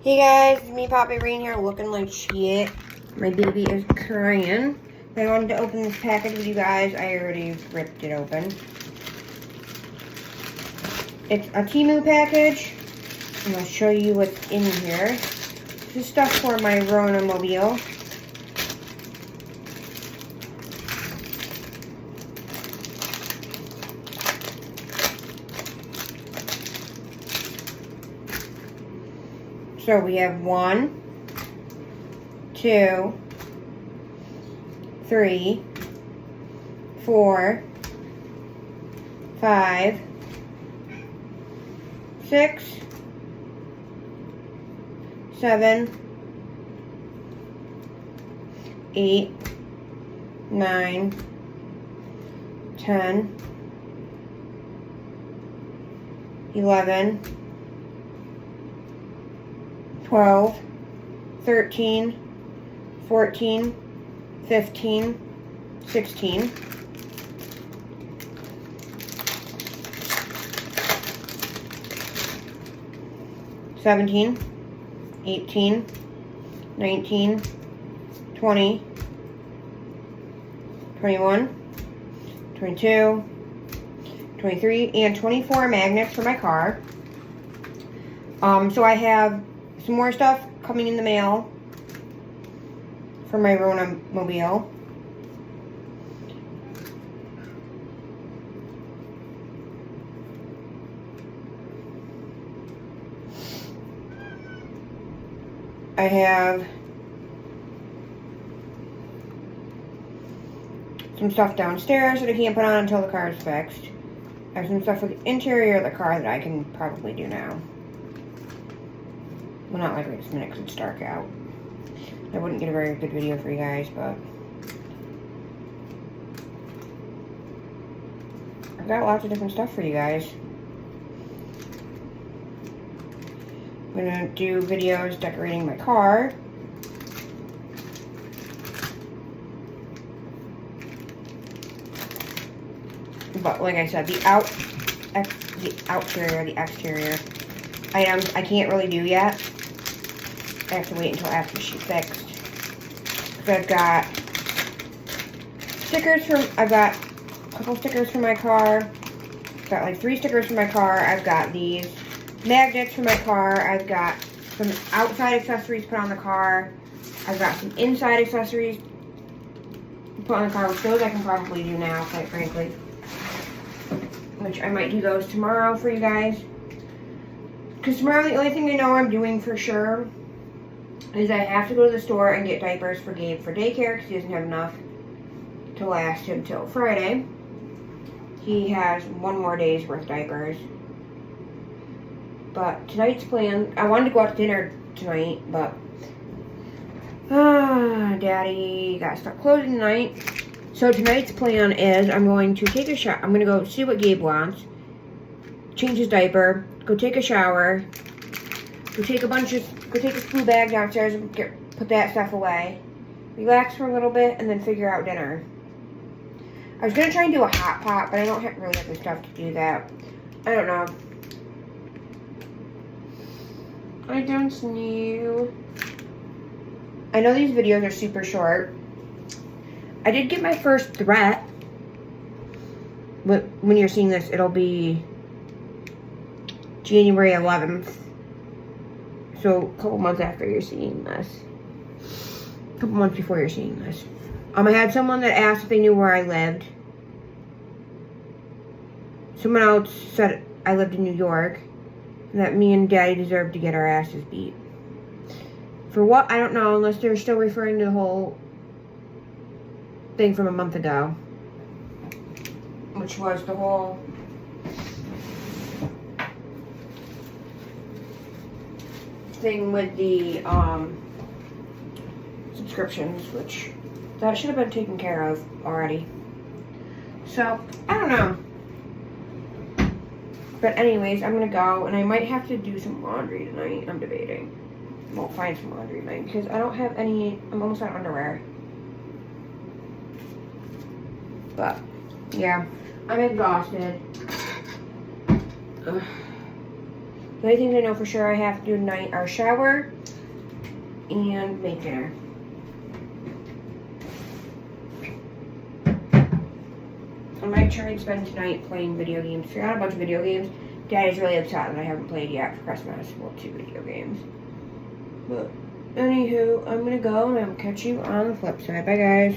Hey guys, it's me, Poppy Rain here, looking like shit. My baby is crying. I wanted to open this package with you guys. I already ripped it open. It's a Teemu package, and I'll show you what's in here. This is stuff for my Rona mobile. So we have 1, 2, 3, 4, 5, 6, 7, 8, 9, 10, 11, 12, 13, 14, 15, 16, 17, 18, 19, 20, 21, 22, 23, and 24 magnets for my car. So I have some more stuff coming in the mail for my Rona mobile. I have some stuff downstairs that I can't put on until the car is fixed. I have some stuff for the interior of the car that I can probably do now. Well, not like right this minute because it's dark out. I wouldn't get a very good video for you guys, but I've got lots of different stuff for you guys. I'm gonna do videos decorating my car. But like I said, the exterior items I can't really do yet. I have to wait until after she's fixed. So I've got stickers I've got a couple stickers for my car. I've got like 3 stickers for my car. I've got these magnets for my car. I've got some outside accessories put on the car. I've got some inside accessories put on the car, which those I can probably do now, quite frankly. Which I might do those tomorrow for you guys. Because tomorrow the only thing I know I'm doing for sure is I have to go to the store and get diapers for Gabe for daycare because he doesn't have enough to last him till Friday. He has 1 more day's worth of diapers. But tonight's plan, I wanted to go out to dinner tonight, but Daddy got stuck closing tonight. So tonight's plan is I'm going to take a shower. I'm going to go see what Gabe wants, change his diaper, go take a shower, go take a school bag downstairs and put that stuff away, relax for a little bit, and then figure out dinner. I was going to try and do a hot pot, but I don't really have the stuff to do that. I don't know. I don't know. I know these videos are super short. I did get my first threat. But when you're seeing this, it'll be January 11th. So a couple months after you're seeing this. A couple months before you're seeing this. I had someone that asked if they knew where I lived. Someone else said I lived in New York. And that me and Daddy deserved to get our asses beat. For what? I don't know, unless they're still referring to the whole thing from a month ago. Which was the whole thing with the subscriptions, which that should have been taken care of already. So, I don't know. But anyways, I'm gonna go, and I might have to do some laundry tonight. I'm debating. I won't find some laundry tonight because I don't have any. I'm almost out of underwear. But yeah, I'm exhausted. Ugh. The only things I know for sure I have to do tonight are shower and make dinner. I might try and spend tonight playing video games. I got a bunch of video games. Dad is really upset that I haven't played yet for Christmas. Well, 2 video games. But, anywho, I'm gonna go and I'll catch you on the flip side. Bye, guys.